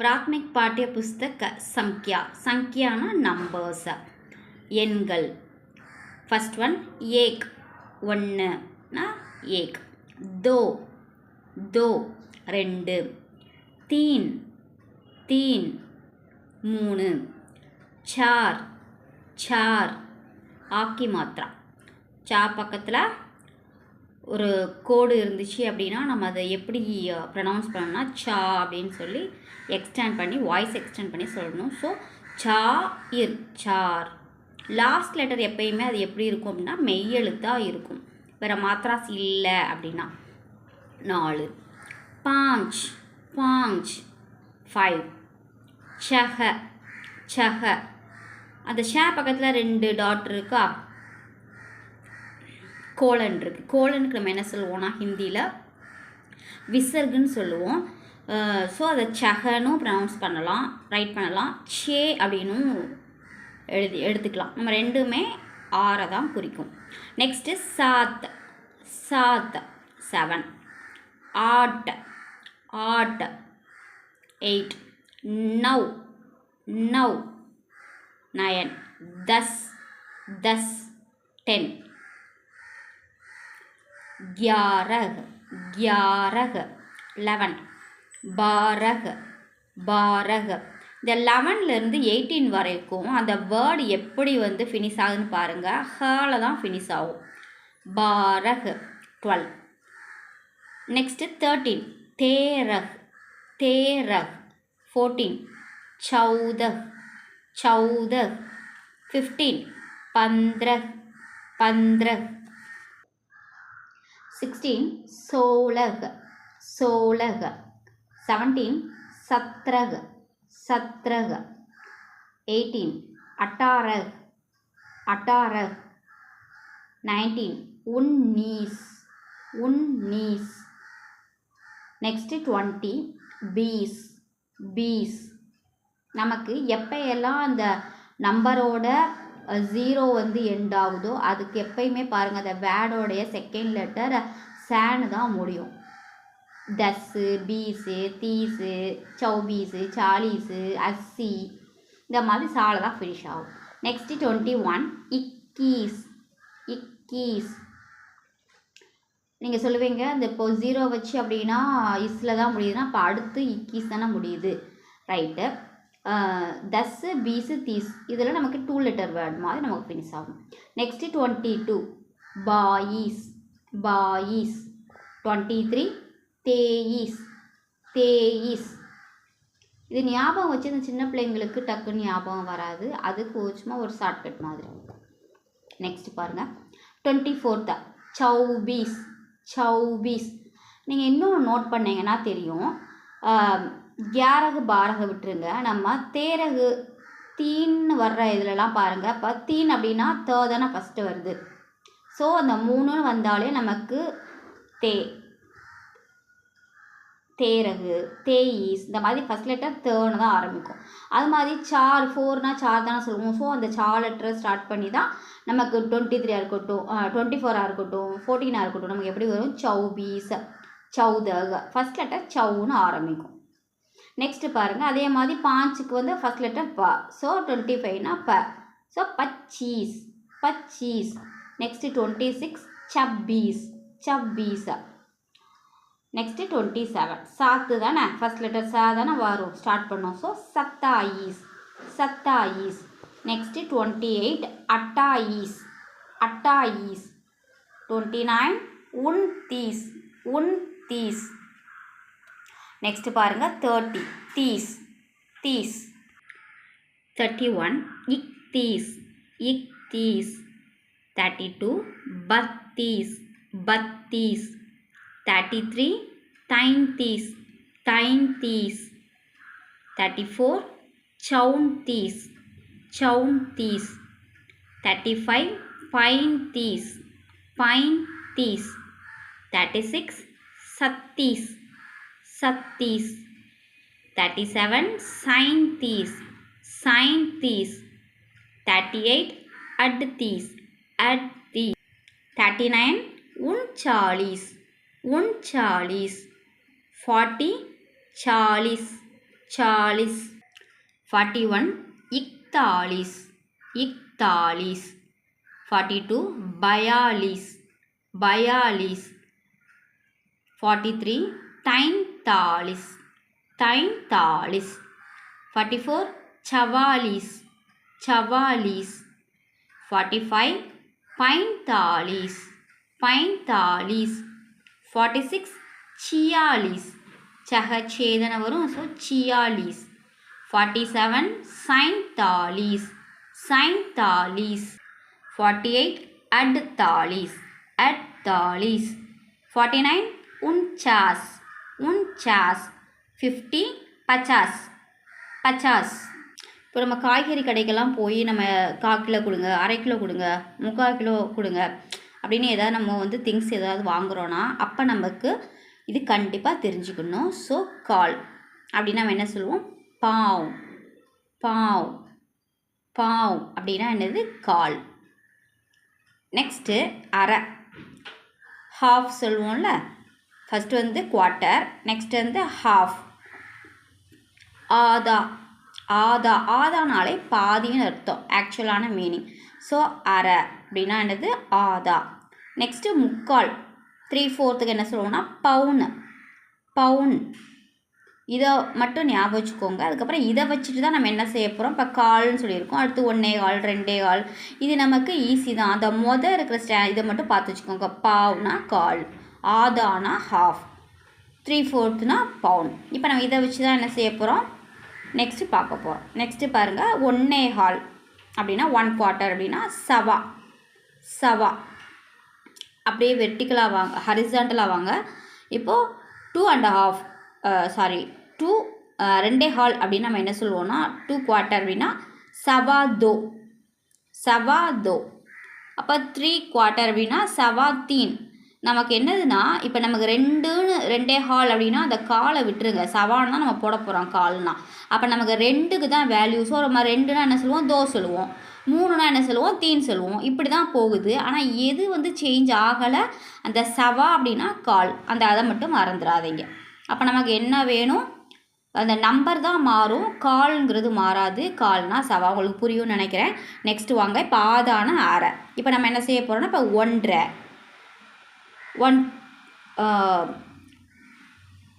प्राथमिक पाठ्य पुस्तक संख्या संख्या ना नंबर्स एण्கள் फर्स्ट वन एक ஒன்று ना एक दो दो ரெண்டு तीन तीन மூணு चार चार ஆக்கி மாத்திரா சா பக்கத்தில் ஒரு கோடு இருந்துச்சு அப்படின்னா நம்ம அதை எப்படி ப்ரொனவுன்ஸ் பண்ணணும்னா சா அப்படின்னு சொல்லி எக்ஸ்டெண்ட் பண்ணி வாய்ஸ் எக்ஸ்டெண்ட் பண்ணி சொல்லணும். ஸோ சா இர் சார். லாஸ்ட் லெட்டர் எப்பயுமே அது எப்படி இருக்கும் அப்படின்னா மெய்யெழுத்தாக இருக்கும், வேறு மாத்ராஸ் இல்லை அப்படின்னா. 4 பாஞ்ச் பாஞ்ச் 5 சஹ சஹ. அந்த ஷே பக்கத்தில் 2 டாட் இருக்கா, கோலன் இருக்குது. கோலனுக்கு நம்ம என்ன சொல்லுவோம்னா ஹிந்தியில் விசர்குன்னு சொல்லுவோம். ஸோ அதை சஹனும் ப்ரொனவுன்ஸ் பண்ணலாம், ரைட் பண்ணலாம், சே அப்படின்னும் எடுத்துக்கலாம். நம்ம ரெண்டுமே 6 தான் குறிக்கும். நெக்ஸ்ட்டு சாத் சாத் 7 ஆட் ஆட் 8 நவ் நவ் 9 दस दस 10 ग्यारह ग्यारह 11 बारह बारह. இந்த 11லேருந்து 18 வரைக்கும் அந்த வேர்டு எப்படி வந்து ஃபினிஷ் ஆகுதுன்னு பாருங்கள். ஹால தான் ஃபினிஷ் ஆகும். பாரஹ் 12. நெக்ஸ்ட்டு 13 தேரஹ் தேரஹ் 14 चौदह चौदह 15 पंद्रह पंद्रह 16 सोलह सोलह 17 सत्रह सत्रह 18 अठारह अठारह 19 उन्नीस उन्नीस. नेक्स्ट 20 बीस बीस. நமக்கு எப்போயெல்லாம் அந்த நம்பரோட 0 வந்து எண்ட் ஆகுதோ அதுக்கு எப்பயுமே பாருங்கள் அந்த வேர்டோடைய செகண்ட் லெட்டர் சேனு தான் முடியும். தஸ்ஸு பீஸு தீஸு சௌபீஸு சாலீஸு அஸ்ஸி இந்த மாதிரி சாலை தான் ஃபினிஷ் ஆகும். நெக்ஸ்ட்டு 21 இக்கீஸ் இக்கீஸ். நீங்கள் சொல்லுவீங்க இந்த இப்போ 0 வச்சு அப்படின்னா இஸ்ஸில் தான் முடியுதுன்னா இப்போ அடுத்து இக்கீஸ் தானே முடியுது, ரைட்டு. தஸ்ஸு பீஸு தீஸ் இதில் நமக்கு 2 லெட்டர் வேர்ட் மாதிரி நமக்கு ஃபினிஷ் ஆகும். நெக்ஸ்ட்டு 22 பாயீஸ் பாயீஸ் 23 தேயீஸ் தேயீஸ். இது ஞாபகம் வச்சு இந்த சின்ன பிள்ளைங்களுக்கு டக்குன்னு ஞாபகம் வராது, அதுக்கு சும்மா ஒரு ஷார்ட்கட் மாதிரி. நெக்ஸ்ட்டு பாருங்கள் 24 சௌபீஸ் சௌபீஸ். நீங்கள் இன்னும் நோட் பண்ணிங்கன்னா தெரியும். 11 12 விட்டுருங்க. நம்ம தேரகு தீன்னு வர்ற இதிலலாம் பாருங்கள். இப்போ தீன் அப்படின்னா தானே ஃபஸ்ட்டு வருது. ஸோ அந்த 3 வந்தாலே நமக்கு தேரகு தேயீஸ் இந்த மாதிரி ஃபஸ்ட் லெட்டர் தேன்னு தான் ஆரம்பிக்கும். அது மாதிரி 4னா 4 தானே சொல்லுவோம். ஸோ அந்த லெட்டரை ஸ்டார்ட் பண்ணி தான் நமக்கு 23 இருக்கட்டும் 24 இருக்கட்டும் 14 இருக்கட்டும் நமக்கு எப்படி வரும் சௌபீஸ் சௌதக ஃபஸ்ட் லெட்டர் சவுன்னு ஆரம்பிக்கும். நெக்ஸ்ட்டு பாருங்கள் அதே மாதிரி 5க்கு வந்து ஃபஸ்ட் லெட்டர் ப. ஸோ 25னா ப. ஸோ பச்சீஸ் பச்சீஸ். நெக்ஸ்ட்டு 26 சப்பீஸ் சப்பீஸா. நெக்ஸ்ட்டு 27 சாத்து தானே ஃபஸ்ட் லெட்டர் சா தானே வரும் ஸ்டார்ட் பண்ணோம். ஸோ சத்தாயீஸ் சத்தாயீஸ். நெக்ஸ்ட்டு 28 அட்டாயீஸ் அட்டாயீஸ். 29 உன்தீஸ் உன்தீஸ். நெக்ஸ்ட்டு பாருங்கள் 30 தீஸ் தீஸ். 31 இக்தீஸ் இக்தீஸ். 32 பத்தீஸ் பத்தீஸ். 33 தைந்தீஸ் தைந்தீஸ். 34 சவுந்தீஸ் சவுந்தீஸ். 35 பைந்தீஸ் பைந்தீஸ். 36 சத்தீஸ் சத்தீஸ். 37 சைந்தீஸ் சைந்தீஸ். 38 அட்தீஸ் அட்தீஸ். 39 உன்சாலீஸ் உன்சாலீஸ். 40 சாலீஸ் 40. 41 इकतालीस. 42 42. 43 43. 44 44. 45 45. 46 46. छेदन वरुम सो 46. 47 47. 48 48. 49 49. 50 50. இப்போ நம்ம காய்கறி கடைக்கெல்லாம் போய் நம்ம 1/4 கிலோ கொடுங்க, அரை கிலோ கொடுங்க, 3/4 கிலோ கொடுங்க அப்படின்னு ஏதாவது நம்ம வந்து திங்ஸ் ஏதாவது வாங்குகிறோன்னா அப்போ நமக்கு இது கண்டிப்பாக தெரிஞ்சுக்கணும். ஸோ கால் அப்படின்னா நம்ம என்ன சொல்லுவோம்? பாவ் பாவ் பாவ் அப்படின்னா என்னது? கால். நெக்ஸ்ட்டு அரை, ஹாஃப் சொல்லுவோம்ல. ஃபஸ்ட்டு வந்து குவார்ட்டர், நெக்ஸ்ட் வந்து ஹாஃப். ஆதா ஆதா ஆதானாலே பாதின்னு அர்த்தம், ஆக்சுவலான மீனிங். ஸோ அரை அப்படின்னா என்னது? ஆதா. நெக்ஸ்ட்டு முக்கால், 3/4 என்ன சொல்லுவோம்னா பவுன். பவுன் இதை மட்டும் ஞாபகம் வச்சுக்கோங்க. அதுக்கப்புறம் இதை வச்சுட்டு தான் நம்ம என்ன செய்ய போகிறோம்? இப்போ கால்னு சொல்லியிருக்கோம், அடுத்து 1/4 2/4. இது நமக்கு ஈஸி தான். அதை இருக்கிற இதை மட்டும் பார்த்து வச்சுக்கோங்க. பாவ்னா கால், ஆதானா ஹாஃப், 3/4 பவுன். இப்போ நம்ம இதை வச்சு தான் என்ன செய்ய போகிறோம்? நெக்ஸ்ட்டு பார்க்க போகிறோம். நெக்ஸ்ட்டு பாருங்கள், 1/4 அப்படின்னா 1/4 அப்படின்னா சவா. சவா அப்படியே வெர்டிக்கலாக வாங்க, ஹரிசாண்டலாக வாங்க. இப்போது 2.5 2 2/4 அப்படின்னு நம்ம என்ன சொல்லுவோம்னா 2/4 அப்படின்னா சவா தோ. சவா தோ. அப்போ 3/4 அப்படின்னா சவா தீன். நமக்கு என்னதுன்னா இப்போ நமக்கு 2.5 அப்படின்னா அந்த காலை விட்டுருங்க, சவான்னு தான் நம்ம போட போகிறோம் கால்னா. அப்போ நமக்கு 2க்கு தான் வேல்யூ. ஸோ நம்ம 2னா என்ன சொல்லுவோம்? தோ சொல்லுவோம். 3னா என்ன சொல்லுவோம்? தீன் சொல்லுவோம். இப்படி தான் போகுது. ஆனால் எது வந்து சேஞ்ச் ஆகலை? அந்த சவா அப்படின்னா கால், அந்த அதை மட்டும் மறந்துடாதீங்க. அப்போ நமக்கு என்ன வேணும்? அந்த நம்பர் தான் மாறும், கால்ங்கிறது மாறாது. கால்னா சவா. உங்களுக்கு புரியும்னு நினைக்கிறேன். நெக்ஸ்ட்டு வாங்க, இப்போ ஆதான அரை. இப்போ நம்ம என்ன செய்ய போகிறோம்னா இப்போ 1/2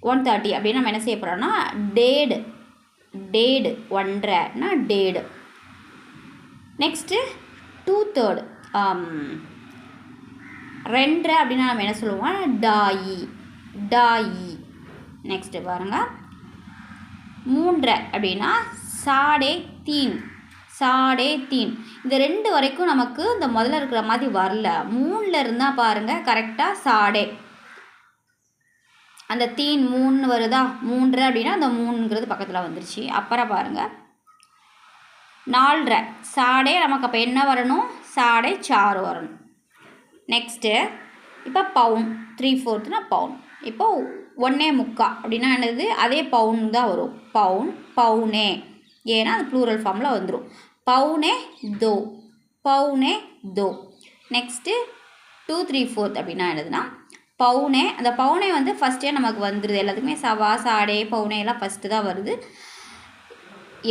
130 அப்படின்னு நம்ம என்ன செய்ய போகிறோம்னா டேடு. டேடு 1/2னா டேடு. நெக்ஸ்ட்டு 2/3 2/2 அப்படின்னா நம்ம என்ன சொல்லுவோம்? டாயி. டாயி. நெக்ஸ்ட்டு பாருங்கள், 3/2 அப்படின்னா சாடே தீன். சாடே தீன். இந்த 2 வரைக்கும் நமக்கு இந்த முதல்ல இருக்கிற மாதிரி வரல. 3ல் இருந்தால் பாருங்கள் கரெக்டாக சாடே. அந்த தீன் 3 வருதா? 3/2 அப்படின்னா அந்த 3ங்கிறது பக்கத்தில் வந்துருச்சு. அப்புறம் பாருங்கள் 4/2 சாடே. நமக்கு அப்போ என்ன வரணும்? சாடே 4 வரணும். நெக்ஸ்ட்டு இப்போ பவுன், 3/4 பவுன். இப்போ 1/4 அப்படின்னா என்னது? அதே பவுன் தான் வரும். பவுன் பவுனே, ஏன்னா அது ப்ளூரல் ஃபார்மில் வந்துடும். பவுனே தோ. பவுனே தோ. நெக்ஸ்ட்டு 2 3/4 அப்படின்னா என்னதுன்னா பவுனே. அந்த பவுனே வந்து ஃபஸ்ட்டே நமக்கு வந்துடுது. எல்லாத்துக்குமே சவா சாடே பவுனே எல்லாம் ஃபஸ்ட்டு தான் வருது.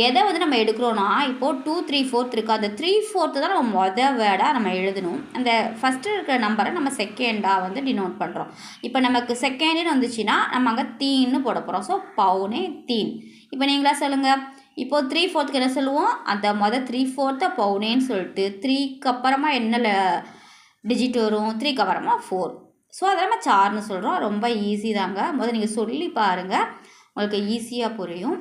எதை வந்து நம்ம எடுக்கிறோன்னா இப்போது 2 3/4 இருக்குது. அந்த 3/4 தான் நம்ம வேர்டாக நம்ம எழுதணும். அந்த ஃபஸ்ட்டு இருக்கிற நம்பரை நம்ம செகண்டாக வந்து டினோட் பண்ணுறோம். இப்போ நமக்கு செகண்டுன்னு வந்துச்சுன்னா நம்ம அங்கே தீன்னு போட போகிறோம். ஸோ பவுனே தீன். இப்போ நீங்களா சொல்லுங்கள். இப்போது 3/4 என்ன சொல்லுவோம்? அந்த 3/4 பவுனேன்னு சொல்லிட்டு 3க்கு அப்புறமா என்ன டிஜிட் வரும்? 3க்கு அப்புறமா 4. ஸோ அதை நம்ம 4ன்னு சொல்கிறோம். ரொம்ப ஈஸி தாங்க. நீங்கள் சொல்லி பாருங்கள், உங்களுக்கு ஈஸியாக புரியும்.